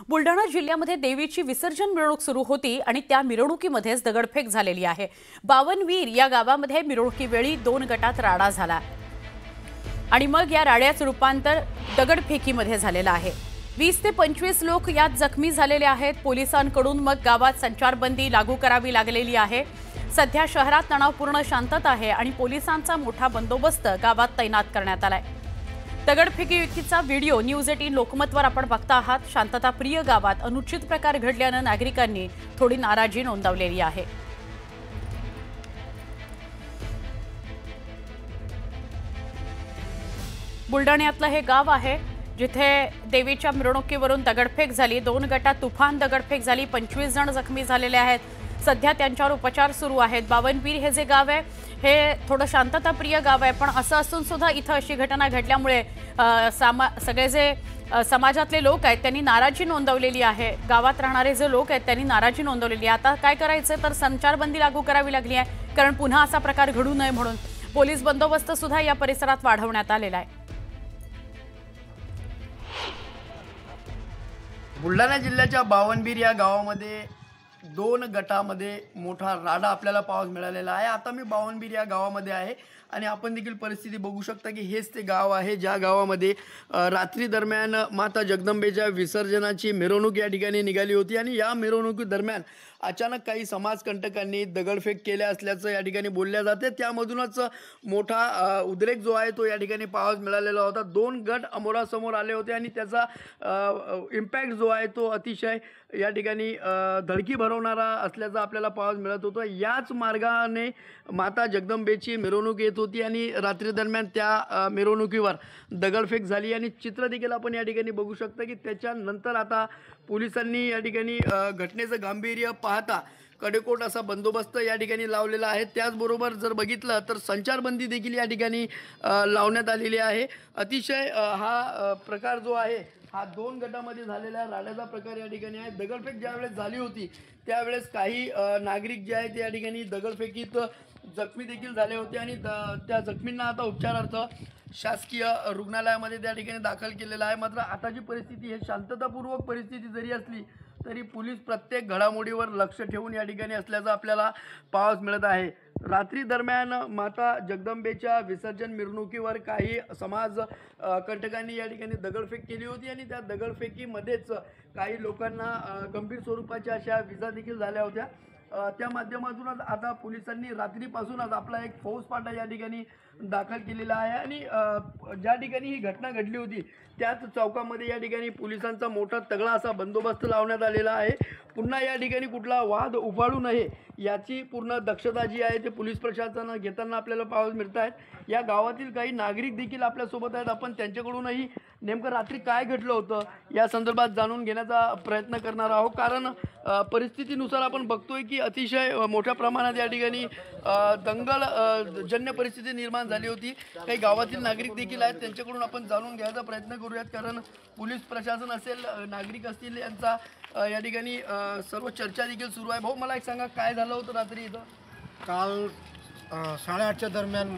बुलढाणा जिल्ह्यामध्ये देवीची विसर्जन मिरवणूक सुरू होती आणि त्या मिरवणुकीमध्येच दगडफेक झालेली आहे। बावनवीर या गावामध्ये मिरवणुकीवेळी 2 गटात राडा झाला आणि मग या राड्याचं रूपांतर दगडफेकीमध्ये झालेलं आहे। 20 ते 25 लोक यात जखमी झालेले आहेत। पोलिसांकडून मग गावात संचारबंदी लागू करावी लागलेली आहे। सध्या शहरात तणावपूर्ण शांतता आहे आणि पोलिसांचा मोठा बंदोबस्त गावात तैनात करण्यात आलाय। दगडफेकीचा व्हिडिओ न्यूज 18 लोकमतवर आपण बघता आहात। शांतताप्रिय गावात अनुचित प्रकार घडल्याने नागरिकांनी थोडी नाराजी नोंदवलेली आहे। बुलढाण्यातलं हे गाव आहे जिथे देवीच्या मिरवणुकीवरून दगडफेक झाली। 2 गटात तुफान दगडफेक झाली। 25 जण जखमी झालेले आहेत। सध्या त्यांच्यावर उपचार सुरू आहेत। बावनवीर हे जे गाव आहे हे थोडं शांतताप्रिय गाव आहे, पण असं असून सुद्धा इथं अशी घटना घडल्यामुळे सगळे जे समाजातले लोक आहेत त्यांनी नाराजी नोंदवलेली आहे। गावात राहणारे जे लोक आहेत त्यांनी नाराजी नोंदवलेली आहे। आता काय करायचं तर संचारबंदी लागू करावी लागली आहे, कारण पुन्हा असा प्रकार घडू नये म्हणून पोलीस बंदोबस्त सुद्धा या परिसरात वाढवण्यात आलेला आहे। बुलढाणा जिल्ह्याच्या बावनवीर या गावामध्ये 2 गटामध्ये मोठा राडा आपल्याला पाहायला मिळालेला आहे। आता मी बावनवीर या गावामध्ये आहे आणि आपण देखील परिस्थिती बघू शकता की हेच ते गाव आहे ज्या गावामध्ये रात्री दरम्यान माता जगदंबेच्या विसर्जनाची मिरवणूक या ठिकाणी निघाली होती आणि या मिरवणुकी दरम्यान अचानक काही समाजकंटकांनी दगडफेक केल्या असल्याचं या ठिकाणी बोलल्या जाते। त्यामधूनच मोठा उद्रेक जो आहे तो या ठिकाणी पाहायला मिळालेला होता। 2 गट अमोरासमोर आले होते आणि त्याचा इम्पॅक्ट जो आहे तो अतिशय या ठिकाणी धडकी भरवणारा असल्याचं आपल्याला पाहायला मिळत होतं। याच मार्गाने माता जगदंबेची मिरवणूक येत होती आणि रात्री दरम्यान त्या मिरवणुकीवर दगडफेक झाली आणि चित्र देखील आपण या ठिकाणी बघू शकता की त्याच्यानंतर आता पोलिसांनी या ठिकाणी घटनेचं गांभीर्य पाहता कडेकोट असा बंदोबस्त या ठिकाणी लावलेला आहे। त्याचबरोबर जर बघितलं तर संचारबंदी देखील या ठिकाणी लावण्यात आलेली आहे। अतिशय हा प्रकार जो आहे हा 2 गटामध्ये झालेला राड्याचा प्रकार या ठिकाणी आहे। दगडफेक ज्यावेळेस झाली होती त्यावेळेस काही नागरिक जे आहेत या ठिकाणी दगडफेकीत जखमी देखील झाले होते आणि त्या जखमींना आता उपचारार्थ शासकीय रुग्णालयामध्ये त्या ठिकाणी दाखल केलेलं आहे। मात्र आताची परिस्थिती ही शांततापूर्वक परिस्थिती जरी असली तरी पोलीस प्रत्येक घडामोडीवर लक्ष ठेवून या ठिकाणी असल्याचं आपल्याला पाहायला मिळत आहे। रात्री दरम्यान माता जगदंबेच्या विसर्जन मिरवणुकीवर काही समाज कंटकांनी या ठिकाणी दगडफेक केली होती आणि त्या दगडफेकीमध्येच काही लोकांना गंभीर स्वरूपाच्या अशा विजा देखील झाल्या होत्या। त्या माध्यमातूनच आता पोलिसांनी रात्रीपासूनच आपला एक फौजफाटा या ठिकाणी दाखल केलेला आहे आणि ज्या ठिकाणी ही घटना घडली होती त्याच चौकामध्ये या ठिकाणी पोलिसांचा मोठा तगडा असा बंदोबस्त लावण्यात आलेला आहे। पुन्हा या ठिकाणी कुठला वाद उफाळू नये याची पूर्ण दक्षता जी आहे ते पोलीस प्रशासन घेताना आपल्याला पाहायला मिळत आहेत। या गावातील काही नागरिक देखील आपल्यासोबत आहेत। आपण त्यांच्याकडूनही नेमकं रात्री काय घडलं होतं या संदर्भात जाणून घेण्याचा प्रयत्न करणार आहोत, कारण परिस्थितीनुसार आपण बघतोय की अतिशय मोठ्या प्रमाणात या ठिकाणी दंगलजन्य परिस्थिती निर्माण झाली होती। काही गावातील नागरिक देखील आहेत, त्यांच्याकडून आपण जाणून घ्यायचा प्रयत्न करूयात, कारण पोलीस प्रशासन असेल नागरिक असतील यांचा या ठिकाणी सर्व चर्चा देखील सुरू आहे। भाऊ मला एक सांगा काय झालं होतं रात्री इथं? काल 8:30च्या दरम्यान